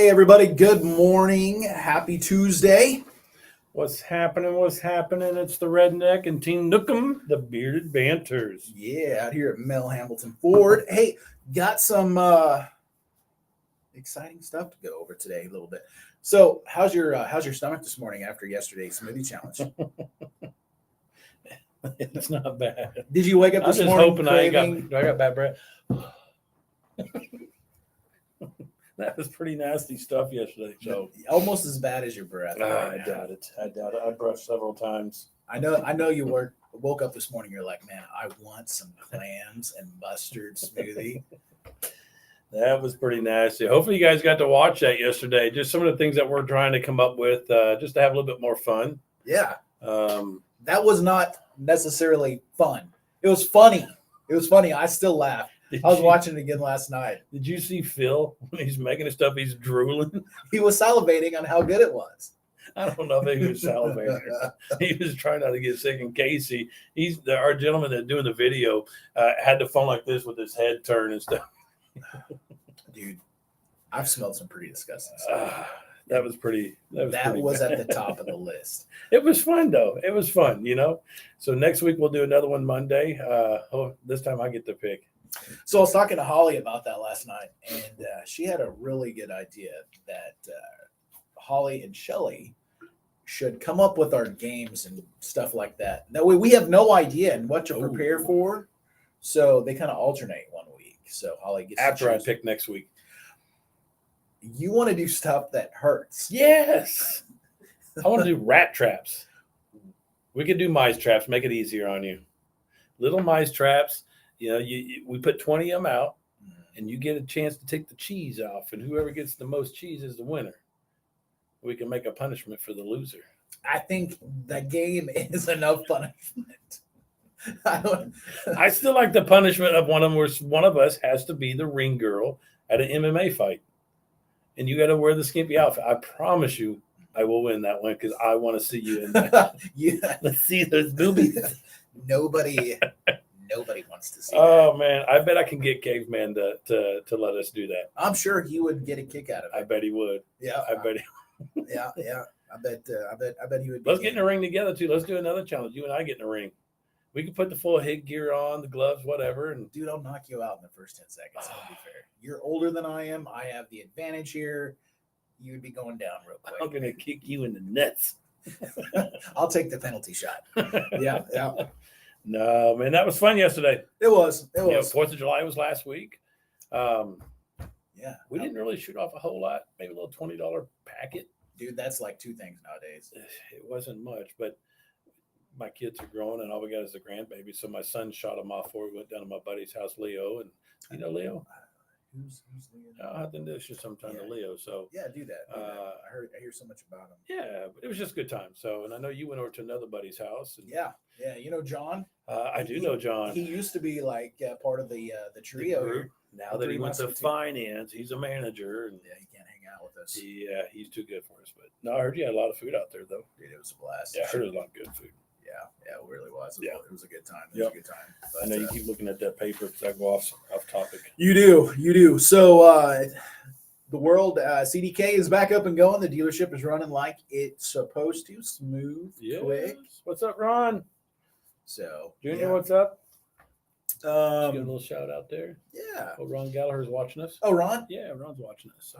Hey everybody, good morning. Happy Tuesday. What's happening? It's the Redneck and Teen Nookum, the Bearded Banters. Yeah, out here at Mel Hamilton Ford. Hey, got some exciting stuff to go over today a little bit. So, how's your stomach this morning after yesterday's smoothie challenge? It's not bad. Did you wake up I'm this just morning hoping craving? I got bad breath. That was pretty nasty stuff yesterday. So Almost as bad as your breath. I doubt it. I brushed several times. I know you woke up this morning. You're like, man, I want some clams and mustard smoothie. That was pretty nasty. Hopefully you guys got to watch that yesterday. Just some of the things that we're trying to come up with, just to have a little bit more fun. Yeah. That was not necessarily fun. It was funny. I still laugh. I was watching it again last night. Did you see Phil when he's making the stuff? He's drooling. He was salivating on how good it was. I don't know if he was salivating. He was trying not to get sick. And Casey, our gentleman that's doing the video, had the phone like this with his head turned and stuff. Dude, I've smelled some pretty disgusting stuff. That was at the top of the list. It was fun though. It was fun, So next week we'll do another one Monday. This time I get to pick. So I was talking to Holly about that last night, and she had a really good idea that Holly and Shelly should come up with our games and stuff like that. That way we have no idea and what to prepare for. So they kind of alternate one week. So Holly gets after I pick next week. You want to do stuff that hurts. Yes. I want to do rat traps. We could do mice traps, make it easier on you. Little mice traps. We put 20 of them out, and you get a chance to take the cheese off, and whoever gets the most cheese is the winner. We can make a punishment for the loser. I think the game is enough punishment. I still like the punishment of one of them where one of us has to be the ring girl at an MMA fight, and you got to wear the skimpy outfit. I promise you, I will win that one because I want to see you in that. Yeah. Let's see those boobies. Nobody wants to see that. that. Man, I bet I can get Caveman to let us do that. I'm sure he would get a kick out of it. I bet he would. Yeah, I bet. Yeah. I bet he would. Let's get in the ring together too. Let's do another challenge. You and I get in the ring. We can put the full headgear on, the gloves, whatever. And dude, I'll knock you out in the first 10 seconds. That'll be fair. You're older than I am. I have the advantage here. You would be going down real quick. I'm gonna kick you in the nuts. I'll take the penalty shot. Yeah. No, man, that was fun yesterday. It was. 4th of July was last week. We didn't really shoot off a whole lot. Maybe a little $20 packet. Dude, that's like two things nowadays. It wasn't much, but my kids are growing, and all we got is the grandbaby. So my son shot them off before we went down to my buddy's house, Leo. And you know Leo? Who's Leo? I'll have to introduce you sometime to Leo. So yeah, do that. I hear so much about him. Yeah, but it was just a good time. So, and I know you went over to another buddy's house. And, yeah. You know John? I do know John. He used to be like part of the trio group. Now that he went to finance, he's a manager. And yeah, he can't hang out with us. Yeah, he's too good for us. But no, I heard you had a lot of food out there, though. Dude, it was a blast. Yeah, I heard it was a lot of good food. Yeah, it really was. It was a good time. But, I know you keep looking at that paper because I go off topic. You do. So the world CDK is back up and going. The dealership is running like it's supposed to, smooth, quick. What's up, Ron? So Junior, what's up? Give a little shout out there. Yeah. Oh, Ron Gallagher's watching us. Oh, Ron? Yeah, Ron's watching us. So.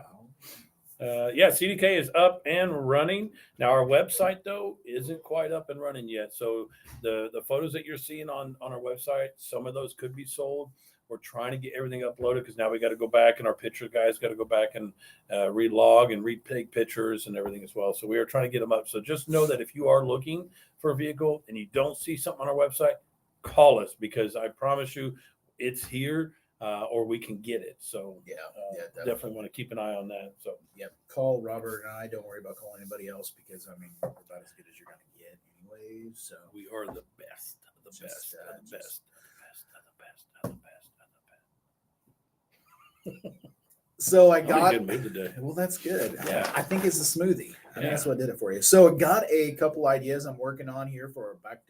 CDK is up and running. Now our website though isn't quite up and running yet. So the photos that you're seeing on our website, some of those could be sold. We're trying to get everything uploaded because now we got to go back and our picture guys got to go back and relog and retake pictures and everything as well. So we are trying to get them up. So just know that if you are looking for a vehicle and you don't see something on our website, call us because I promise you it's here. Or we can get it. So definitely want to keep an eye on that. So call Robert and I. Don't worry about calling anybody else because we're about as good as you're going to get anyways. So we are the best of the best of the best of the best of the best. So I got in a good mood today. Well, that's good. Yeah, I think it's the smoothie. I think that's what did it for you. So I got a couple ideas I'm working on here for a back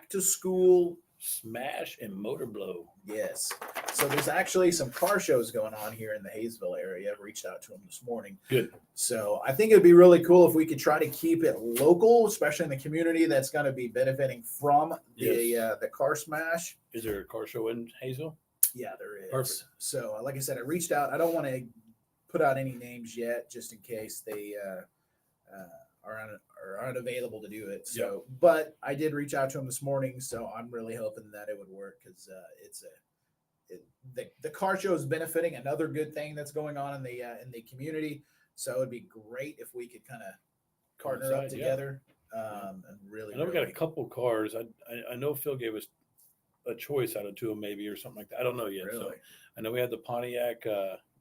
to school Smash and Motor Blow. Yes. So there's actually some car shows going on here in the Hayesville area. I've reached out to them this morning. Good. So I think it'd be really cool if we could try to keep it local, especially in the community that's going to be benefiting from the car smash. Is there a car show in Hazel? Yeah, there is. Perfect. So like I said, I reached out. I don't want to put out any names yet, just in case they are unavailable to do it. So, but I did reach out to them this morning, so I'm really hoping that it would work because the car show is benefiting another good thing that's going on in the community. So it'd be great if we could kind of partner up together and really. I know we got a couple cars. I know Phil gave us a choice out of two of them maybe or something like that. I don't know yet. Really? So I know we had the Pontiac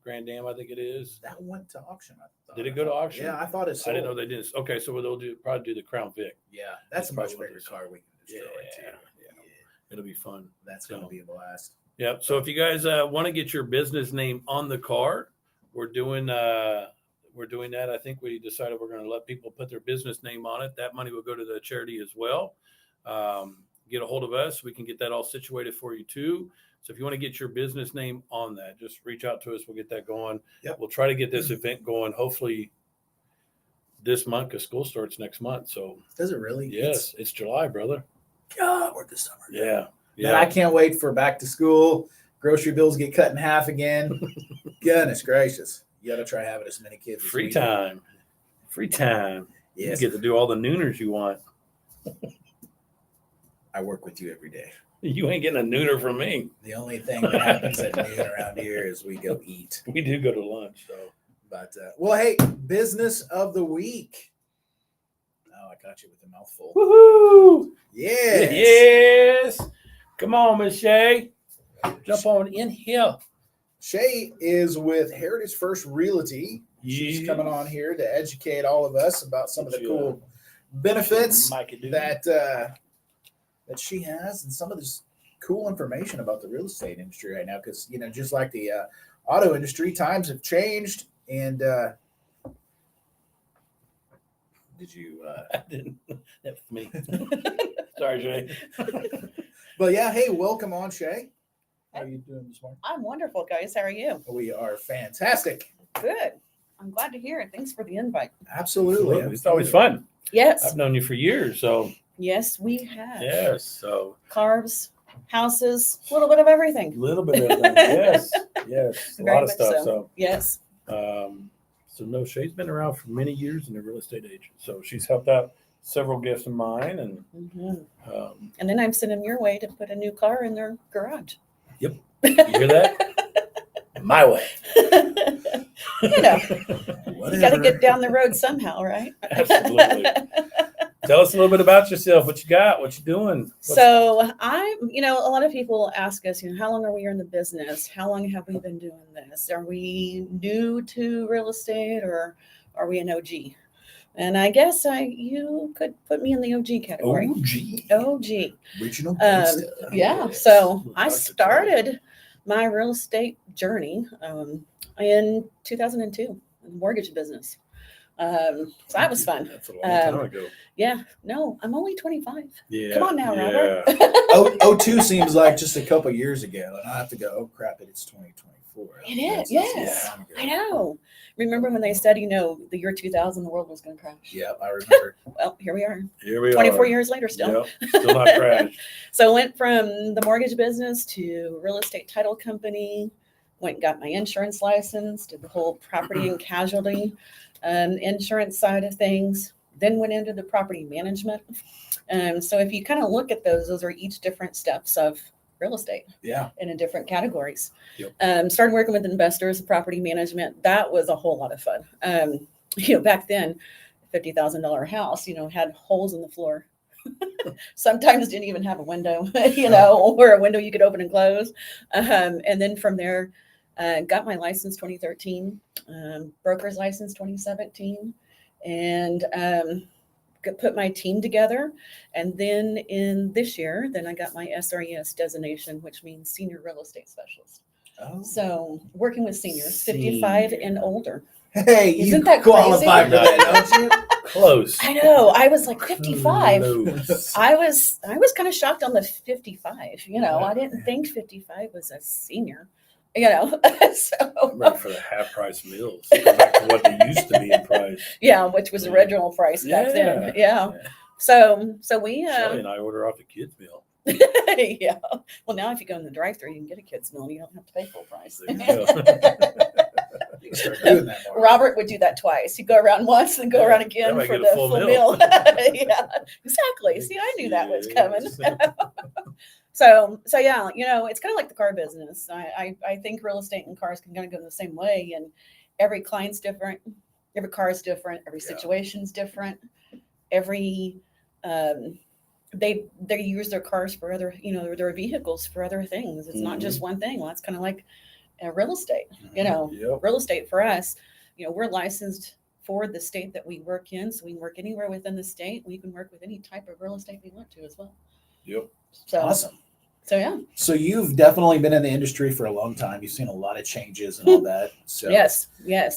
Grand Am, I think it is. That went to auction. I thought. Did it go to auction? Yeah, I thought it sold. I didn't know they didn't. Okay, so they'll probably do the Crown Vic. Yeah, that's a much probably bigger car we can destroy too. Yeah. It'll be fun. That's going to be a blast. Yeah. So if you guys want to get your business name on the car, we're doing that. I think we decided we're going to let people put their business name on it. That money will go to the charity as well. Get a hold of us. We can get that all situated for you too. So if you want to get your business name on that, just reach out to us. We'll get that going. Yep. We'll try to get this event going hopefully this month because school starts next month. So does it really? Yes, it's July, brother. God, we're this summer. Yeah. Man, I can't wait for back to school. Grocery bills get cut in half again. Goodness gracious. You got to try having as many kids. Free time. Yes. You get to do all the nooners you want. I work with you every day. You ain't getting a nooner from me. The only thing that happens at noon around here is we go eat. We do go to lunch, so. But, well, hey, business of the week. Oh, I got you with a mouthful. Woohoo! Yes. Yes. Come on, Miss Shay. Jump on in here. Shay is with Heritage First Realty. She's coming on here to educate all of us about some of the cool benefits that she has and some of this cool information about the real estate industry right now. Because, you know, just like the auto industry, times have changed. And did you? I didn't. That was me. Sorry, Shay. But yeah, hey, welcome on, Shay. How are you doing this morning? I'm wonderful, guys. How are you? We are fantastic. Good. I'm glad to hear it. Thanks for the invite. Absolutely. It's always fun. Yes. I've known you for years, so. Yes, we have. Yes, so. Cars, houses, a little bit of everything. A little bit of everything. Yes. A Very lot of much stuff. so. Yes. So no, Shay's been around for many years in the real estate agent. So she's helped out several guests of mine, and And then I'm sending your way to put a new car in their garage. Yep. You hear that? My way. You know, you got to get down the road somehow, right? Absolutely. Tell us a little bit about yourself. What you got? What you doing? So a lot of people ask us, how long are we in the business? How long have we been doing this? Are we new to real estate or are we an OG? And I guess you could put me in the OG category. OG. Original. Yeah. So I started my real estate journey in 2002 in the mortgage business. So that was fun. That's a long time ago. Yeah. No, I'm only 25. Yeah. Come on now, Robert. 02 seems like just a couple years ago, and I have to go, oh crap, it's 2024. It is. Yes. I know. Remember when they said, the year 2000, the world was going to crash? Yeah, I remember. Well, here we are. 24 years later still. Yep, still not crashed. So I went from the mortgage business to real estate title company, went and got my insurance license, did the whole property and casualty insurance side of things, then went into the property management. So if you kind of look at those are each different steps of real estate. Yeah. In different categories. Yep. Started working with investors, property management. That was a whole lot of fun. Back then, $50,000 house, had holes in the floor. Sometimes didn't even have a window, or a window you could open and close. And then from there, got my license 2013, broker's license 2017, and put my team together. And then in this year, I got my SRES designation, which means senior real estate specialist. Oh. So working with seniors, 55 and older. Hey, Isn't you that qualify crazy? for that, don't you? Close. I know. I was like 55. Close. I was kind of shocked on the 55. You know, I didn't Yeah. think 55 was a senior. You know, I'm so ready for the half price meals. Go back to what they used to be in price. yeah, which was Yeah. original price back then. Yeah. Yeah. So we Shelly and I order off the kids meal. yeah. Well, now if you go in the drive-thru, you can get a kids meal. And you don't have to pay full price. There you go. You can start doing that more. Robert would do that twice. He'd go around once and go around again might for get a the full full meal. meal. Yeah, exactly. See, I knew that was coming. So yeah, you know, it's kind of like the car business. I think real estate and cars can kind of go the same way, and every client's different, every car is different, every Yeah. situation's different, every they use their cars for other, you know, their vehicles for other things. It's not just one thing. Well, that's kind of like real estate. You know, Yep. real estate for us, you know, we're licensed for the state that we work in, so we can work anywhere within the state. We can work with any type of real estate we want to as well. Yep. So Awesome. So yeah. So you've definitely been in the industry for a long time. You've seen a lot of changes and all that. So Yes.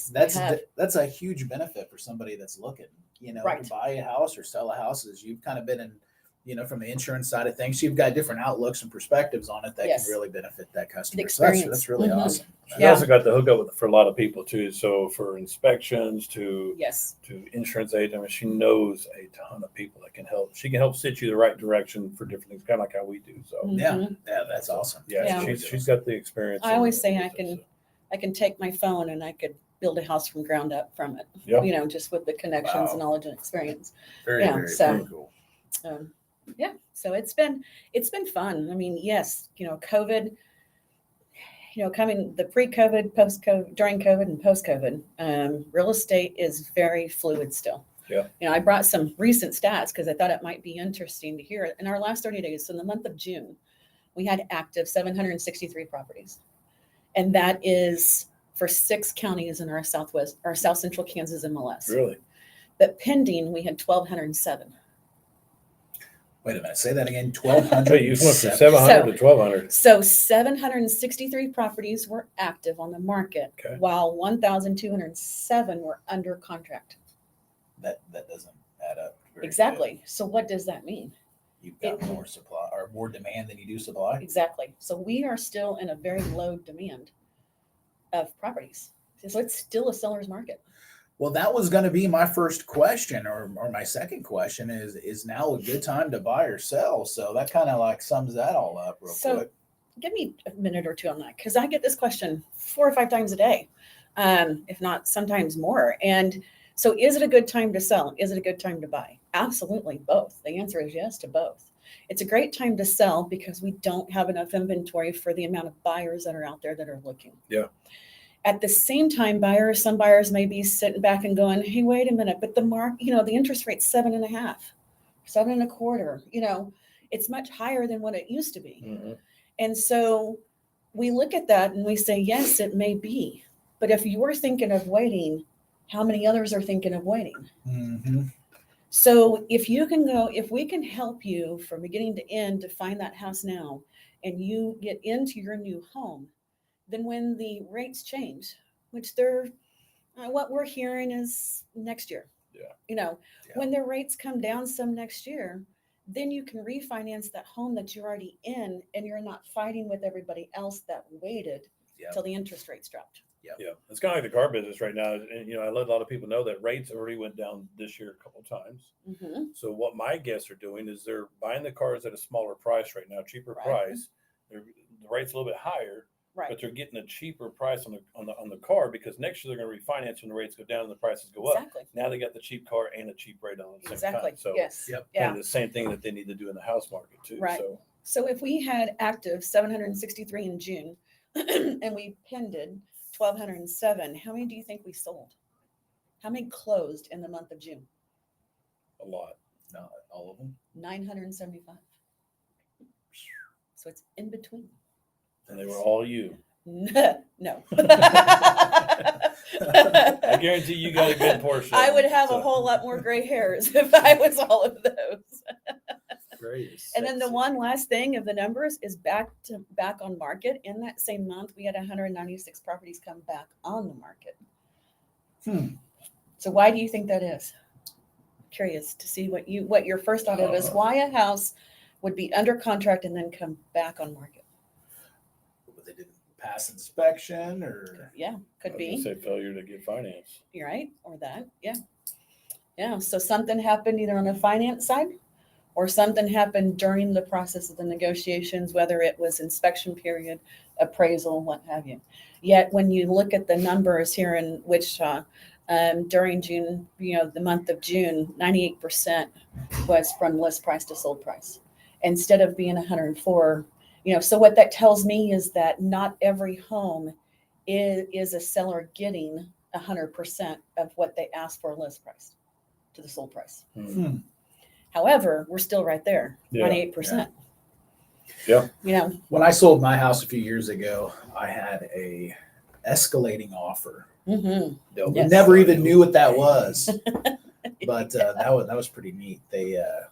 that's I have. that's a huge benefit for somebody that's looking, you know, Right. to buy a house or sell a house. Is you've kind of been in, you know, from the insurance side of things, you've got different outlooks and perspectives on it that Yes. can really benefit that customer. The So that's experience. really Mhm. awesome. She Yeah. also got the hookup with for a lot of people too. So for inspections to Yes. insurance agent, I mean, she knows a ton of people that can help. She can help sit you the right direction for different things, kind of like how we do. So Yeah, Mhm. yeah, that's awesome. yeah, Yeah. she's got the experience. I and always say the I can- business, I can take my phone and I could build a house from ground up from it. Yep. You know, just with the connections Wow. and knowledge and experience. Very, Yeah, very, so- very cool. Yeah. So it's been fun. I mean, yes, you know, COVID, you know, coming the pre-COVID, post-COVID, during COVID and post-COVID, real estate is very fluid still. Yeah. You know, I brought some recent stats because I thought it might be interesting to hear. In our last 30 days, so in the month of June, we had active 763 properties. And that is for 6 counties in our southwest, our south central Kansas MLS. Really? But pending, we had 1,207. Wait a minute, say that again. Wait, you went from 1,207. 700 to 1,200. So 763 properties were active on the market, Okay. while 1,207 were under contract. That doesn't add up. very Exactly. So what does that mean? good. You've got more supply or more demand than you do supply. Exactly. So we are still in a very low demand of properties. So it's still a seller's market. Well, that was going to be my first question, or my second question is now a good time to buy or sell? So that kind of like sums that all up real So- quick. Give me a minute or two on that because I get this question 4 or 5 times a day, if not sometimes more. And so is it a good time to sell? Is it a good time to buy? Absolutely both. The answer is yes to both. It's a great time to sell because we don't have enough inventory for the amount of buyers that are out there that are looking. Yeah. At the same time, some buyers may be sitting back and going, hey, wait a minute, but the the interest rate's 7.5, 7.25, you know, it's much higher than what it used to be. Mhm. And so we look at that and we say, yes, it may be. But if you're thinking of waiting, how many others are thinking of waiting? Mm-hmm. So if we can help you from beginning to end to find that house now and you get into your new home, then when the rates change, which what we're hearing is next year. Yeah. You know, Yeah. when the rates come down some next year, then you can refinance that home that you're already in and you're not fighting with everybody else that waited Yeah. till the interest rates dropped. Yeah, it's kind of like the car business right now. And, you know, I let a lot of people know that rates already went down this year a couple of times. Mm-hmm. So what my guests are doing is they're buying the cars at a smaller price right now, cheaper Right. price. The rate's a little bit higher, Right. but they're getting a cheaper price on the car because next year they're going to refinance when the rates go down and the prices go up. Exactly. Now they got the cheap car and a cheap rate on at the same Exactly. time. So Yes. Yep. Yeah. kind of the same thing that they need to do in the house market too. Right. So if we had active 763 in June and we pended 1,207, how many do you think we sold? How many closed in the month of June? A lot. No, all of them. 975. So it's in between. And they were all you. No. I guarantee you got a good portion. I would have So- a whole lot more gray hairs if I was all of those. Great. And then the one last thing of the numbers is back on market. In that same month, we had 196 properties come back on the market. Hmm. So why do you think that is? curious to see what your first thought of is why a house would be under contract and then come back on market. They didn't pass inspection, or Yeah, could I was be. gonna say failure to get finance. You're right, or that. Yeah. So something happened either on the finance side, or something happened during the process of the negotiations, whether it was inspection period, appraisal, what have you. Yet when you look at the numbers here in Wichita, during June, the month of June, 98% was from list price to sold price, instead of being 104. So what that tells me is that not every home is a seller getting 100% of what they ask for list price to the sold price. However, we're still right there, 98%. Yeah. When I sold my house a few years ago, I had a escalating offer. Mm-hmm. We Yes. never even knew what that was, but that was pretty neat. Their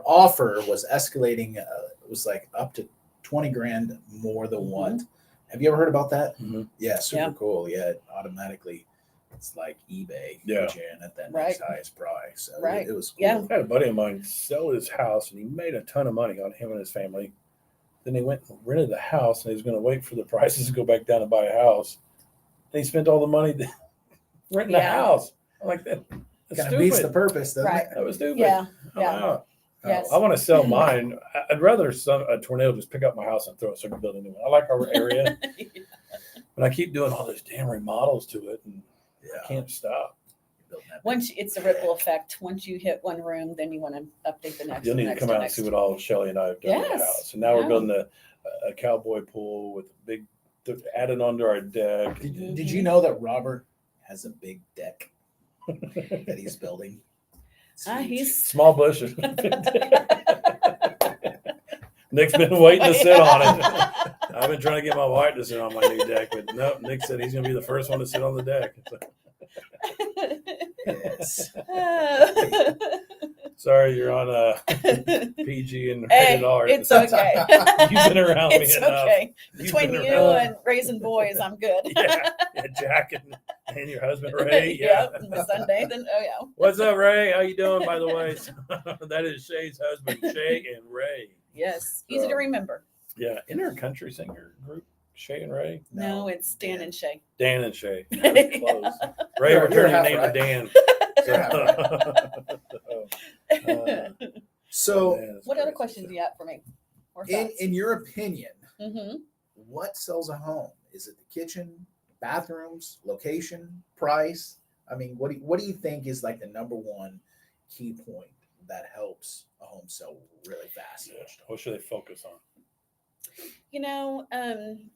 offer was escalating. It was like up to 20 grand more than what. Have you ever heard about that? Mm-hmm. Yeah, super cool. Yeah, it automatically. It's like eBay. Put you in at that next highest price. So it was cool. Yeah. I had a buddy of mine sell his house, and he made a ton of money on him and his family. Then he went and rented the house, and he was going to wait for the prices to go back down and buy a house. And he spent all the money renting the house. I'm like, that's Kind stupid. of beats the purpose, doesn't it? That was stupid. Yeah. I'm Yeah. out. Yes. I want to sell mine. I'd rather a tornado just pick up my house and throw it so I can build a new one. I like our area, but I keep doing all those damn remodels to it, and I can't stop. Once it's a ripple effect. Once you hit one room, then you want to update the next. You'll need to come out and see what all Shelly and I have done to the house. And now we're building a cowboy pool with a big added onto our deck. Did you know that Robert has a big deck that he's building? He's small bushes. Nick's been waiting to sit on it. I've been trying to get my wife to sit on my new deck, but no, Nick said he's going to be the first one to sit on the deck. Yes. Sorry, you're on a PG and Hey, rated R. it's okay. You've been around me It's enough. okay. You've Between been you around. and raising boys, I'm good. yeah, Jack and your husband Ray. Yeah. Yep, my son Nathan. Oh yeah. What's up, Ray? How you doing? By the way, that is Shay's husband, Shay and Ray. Yes, easy to remember. Yeah, in our country singer group, Shay and Ray. No, it's Dan and Shay. Dan and Shay. Yeah, close. Ray, we're You're turning your half name right. to Dan. So, man, What other crazy. questions do you have for me? Or in thoughts? your opinion, Mm-hmm. what sells a home? Is it the kitchen, bathrooms, location, price? I mean, what do you think is like the number one key point that helps a home sell really fast? Yeah. What should they focus on?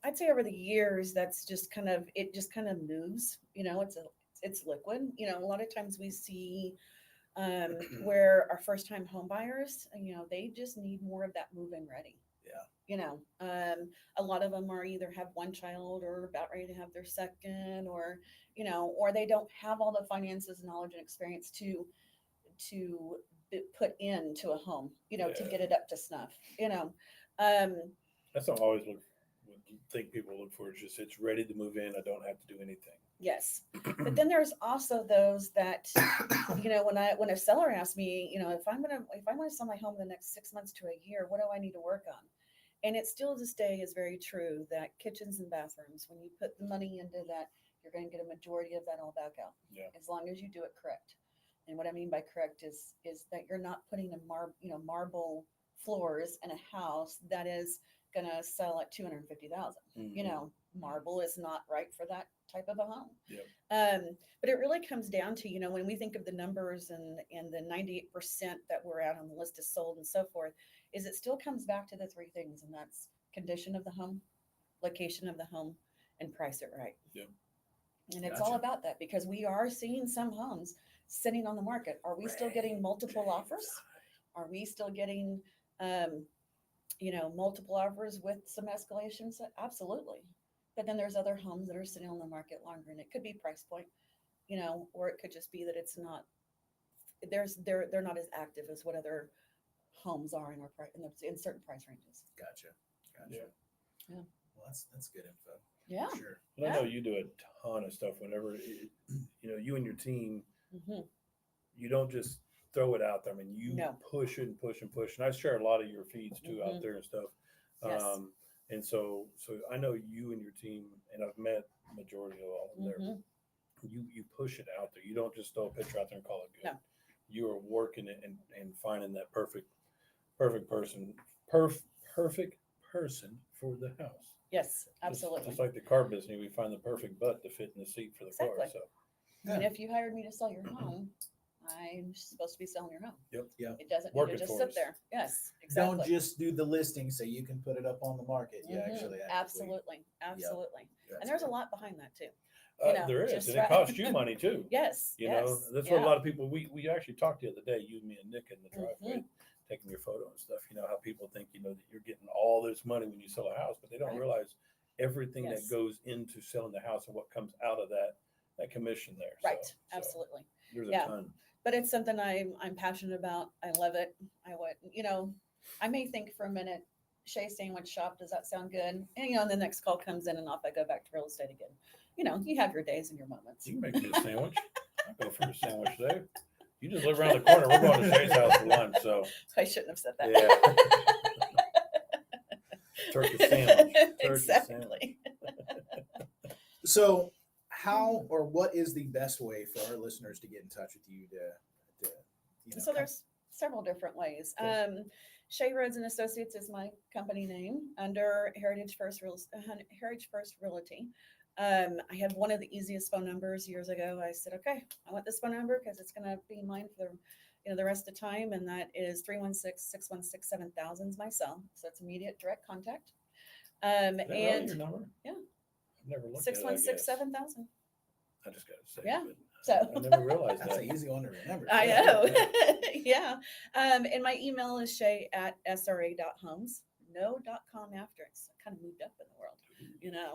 I'd say over the years, that's just kind of moves. It's liquid. A lot of times we see where our first time home buyers, they just need more of that move-in ready. A lot of them are either have one child or about ready to have their second, or they don't have all the finances, knowledge, and experience to put into a home, to get it up to snuff. That's what I always think people look for. It's ready to move in. I don't have to do anything. Yes. But then there's also those that, when a seller asks me, if I want to sell my home in the next 6 months to a year, what do I need to work on? And it still this day is very true that kitchens and bathrooms, when you put the money into that, you're going to get a majority of that all back out. Yeah. As long as you do it correct. And what I mean by correct is that you're not putting marble floors in a house that is going to sell at $250,000. Mm-hmm. Marble is not right for that type of a home. Yep. But it really comes down to, when we think of the numbers and the 98% that we're at on the list is sold and so forth, is it still comes back to the three things, and that's condition of the home, location of the home, and price it right. Yep. And it's all about that, because we are seeing some homes sitting on the market. Are we still getting multiple offers? Are we still getting, multiple offers with some escalations? Absolutely. But then there's other homes that are sitting on the market longer, and it could be price point, or it could just be that it's not, they're not as active as what other homes are in certain price ranges. Gotcha. Yeah. Yeah. Well, that's good info. Yeah. For sure. I know you do a ton of stuff whenever, you and your team, Mm-hmm. don't just throw it out there. I mean, you No. push it and push and push. And I share a lot of your feeds too out Mhm. there and stuff. Yes. And so I know you and your team, and I've met majority of all of them there. Mhm. You push it out there. You don't just throw a picture out there and call it good. No. You are working it and finding that perfect person, perfect person for the house. Yes, absolutely. Just like the car business, we find the perfect butt to fit in the seat for the car. Exactly. So And if you hired me to sell your home, I'm supposed to be selling your home. Yep. It doesn't need Working to just for sit us. there. Yes, exactly. Don't just do the listing so you can put it up on the market. You Mhm. actually Absolutely. Absolutely. That's And there's a good. lot behind that too. You know, there is, just and it right- costs you money too. Yes. You yes, know, that's yeah. what a lot of people. We actually talked the other day, you, me, and Nick in the driveway, Mhm. taking your photo and stuff. You know how people think that you're getting all this money when you sell a house, but they don't Right. realize everything Yes. that goes into selling the house and what comes out of that commission there. Right. So Absolutely. there's a Yeah. ton. But it's something I'm passionate about. I love it. I would, I may think for a minute, Shay Sandwich Shop, does that sound good? And the next call comes in and off I go back to real estate again. You have your days and your moments. You can make me a sandwich. I'll go for a sandwich today. You just live around the corner. We're going to Shay's house for lunch. So I shouldn't have said that. yeah. Turkey sandwich. Turkey Exactly. So, how or what is the best way for our listeners to get in touch with you So there's several different ways. Okay. Shay Rhodes and Associates is my company name under Heritage First Realty. I had one of the easiest phone numbers years ago. I said, okay, I want this phone number because it's going to be mine for the rest of the time. And that is 316-616-7000 is my cell. So it's immediate direct contact. Is that really And your number? Yeah. I've never looked at it. 616-7000. I just got to say. Yeah. But So I never realized That's that. an easy one to remember. I Yeah. know. Yeah. And my email is shay@sra.homes. No .com after. It's kind of moved up in the world.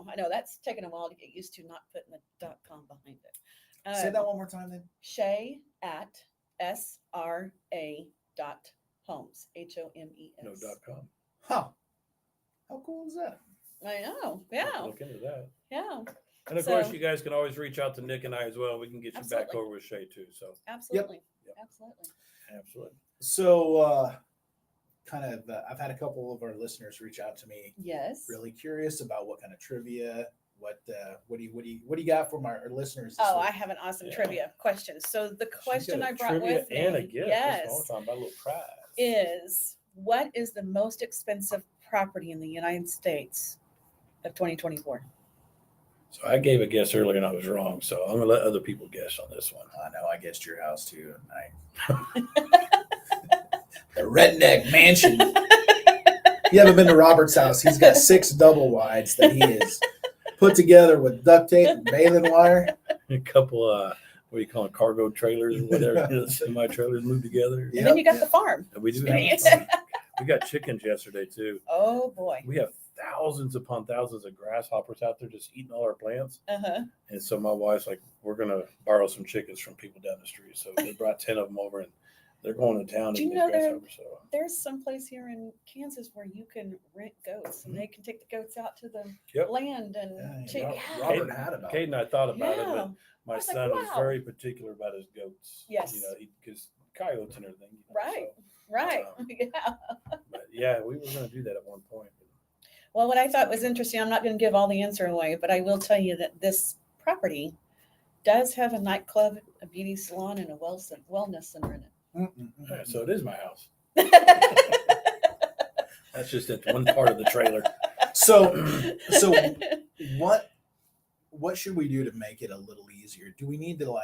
I know that's taken a while to get used to, not putting the .com behind it. Say that one more time then. Shay@sra.homes. HOMES. No .com. Huh. How cool is that? I know. I'll have to Yeah. look into that. Yeah. And of So- course, you guys can always reach out to Nick and I as well. We can get you back Absolutely. over with Shay too. So Absolutely. Yep. Absolutely. absolutely. So, I've had a couple of our listeners reach out to me, Yes. really curious about what kind of trivia. What do you got from our listeners? This Oh, week? I have an awesome Yeah. trivia question. So the question I brought Trivia with me, and a gift. That's what yes, we're talking about, a little prize. is what is the most expensive property in the United States of 2024? So I gave a guess earlier and I was wrong. So I'm gonna let other people guess on this one. I know. I guessed your house too. The redneck mansion. You haven't been to Robert's house. He's got 6 double wides that he is put together with duct tape and baling wire. A couple what do you call it, cargo trailers or whatever, semi trailers moved together. And then you got Yep. the farm. And we do Yes. have we got chickens yesterday too. Oh boy. We have thousands upon thousands of grasshoppers out there just eating all our plants. Uh-huh. And so my wife's like, we're gonna borrow some chickens from people down the street. So they brought 10 of them over and they're going to town Do and you know there- grasshoppers. So There's some place here in Kansas where you can rent goats and they can take the goats out to the Yep. land and Yeah, yeah. Robert had about Kate and I thought about it, Yeah. but my I was like, son was wow. very particular about his goats. Yes. Because coyotes and everything. Right. Right. Yeah. But yeah, we were going to do that at one point. Well, what I thought was interesting, I'm not going to give all the answer away, but I will tell you that this property does have a nightclub, a beauty salon, and a wellness center in it. Yeah, so it is my house. That's just at one part of the trailer. So what should we do to make it a little easier? Do we need to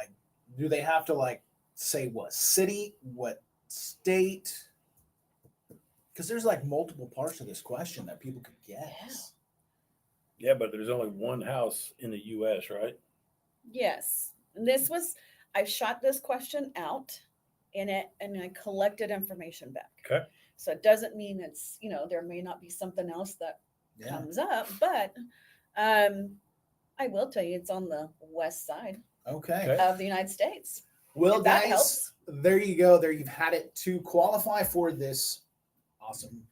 do they have to say what city, what state? Because there's multiple parts of this question that people could guess. Yeah, but there's only one house in the U.S., right? Yes. And I shot this question out and I collected information back. Okay. So it doesn't mean it's, there may not be something else that Yeah. comes up, but I will tell you it's on the west side Okay. of the United States. Well, If that guys, helps. there you go. There you've had it to qualify for this awesome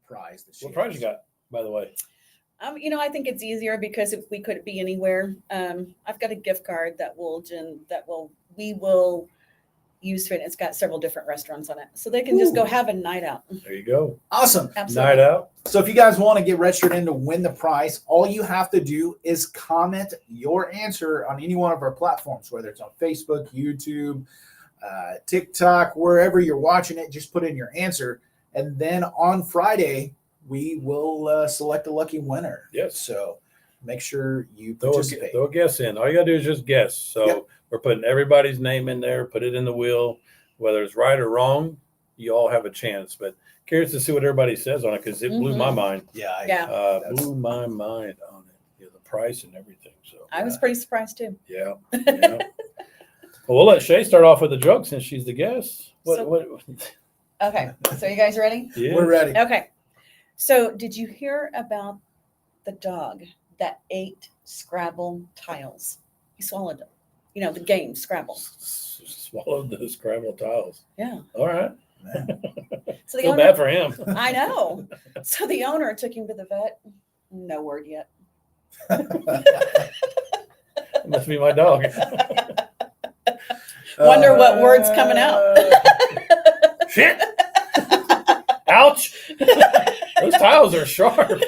prize. That she What prize has. you got, by the way? I think it's easier because if we could be anywhere, I've got a gift card we will used for it. It's got several different restaurants on it. So they can just go have a night out. There you go. Awesome. Absolutely. Night out. So if you guys want to get registered in to win the prize, all you have to do is comment your answer on any one of our platforms, whether it's on Facebook, YouTube, TikTok, wherever you're watching it. Just put in your answer, and then on Friday we will select a lucky winner. Yes. So make sure you Throw participate. a guess in. All you gotta do is just guess. So Yep. we're putting everybody's name in there, put it in the wheel. Whether it's right or wrong, you all have a chance. But curious to see what everybody says on it, because it blew my mind. Yeah. Yeah. Blew my mind on it. Yeah, the price and everything. So I was pretty surprised too. yeah. Yeah. Well, we'll let Shay start off with the joke since she's the guest. What Okay. So you guys ready? yeah. We're ready. Okay. So did you hear about the dog that ate Scrabble tiles? He swallowed them. You know, the game Scrabble. Swallowed the Scrabble tiles. Yeah. All right. So the Feel owner, bad for him. I know. So the owner took him to the vet. No word yet. It must be my dog. Wonder what word's coming out. Shit. Ouch. Those tiles are sharp.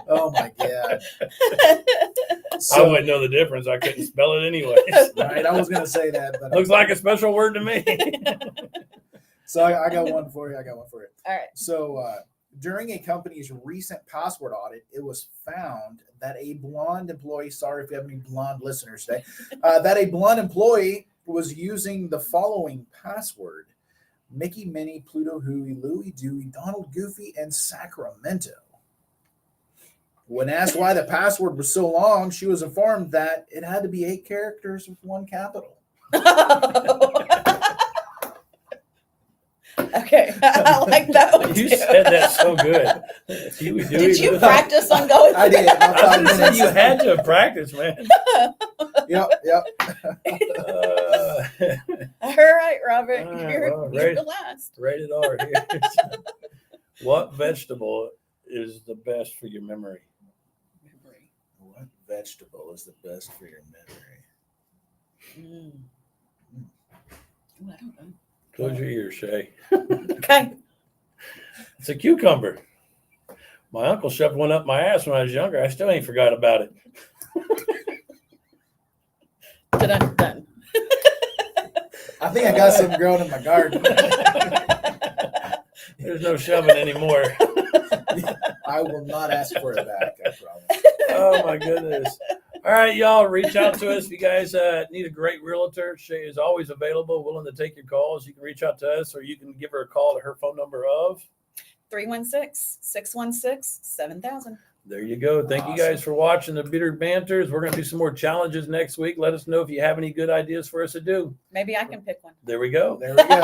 Oh my God. I So, wouldn't know the difference. I couldn't spell it anyways. right, I was going to say that, but Looks like a special word to me. so I got one for you. All right. So during a company's recent password audit, it was found that a blonde employee, sorry if you have any blonde listeners today, that a blonde employee was using the following password: Mickey, Minnie, Pluto, Huey, Louie, Dewey, Donald, Goofy, and Sacramento. When asked why the password was so long, she was informed that it had to be 8 characters with 1 capital. Okay. I like that one You too. said that so good. Did you practice on going? I did. About 5 I said minutes. you had to practice, man. Yep. All right, Robert. All right, You're, well, you're right. the last. Rated R here. What vegetable is the best for your memory? What vegetable is the best for your memory? Ooh, I don't know. Close your ears, Shay. Okay. It's a cucumber. My uncle shoved one up my ass when I was younger. I still ain't forgot about it. Done. I think I got some growing in my garden. There's no shoving anymore. I will not ask for it back, I promise. Oh my goodness. All right, y'all, reach out to us if you guys need a great realtor. Shay is always available, willing to take your calls. You can reach out to us, or you can give her a call to her phone number of 316-616-7000. There you go. Thank you guys for watching the Bearded Banters. We're going to do some more challenges next week. Let us know if you have any good ideas for us to do. Maybe I can pick one. There we go. There we go.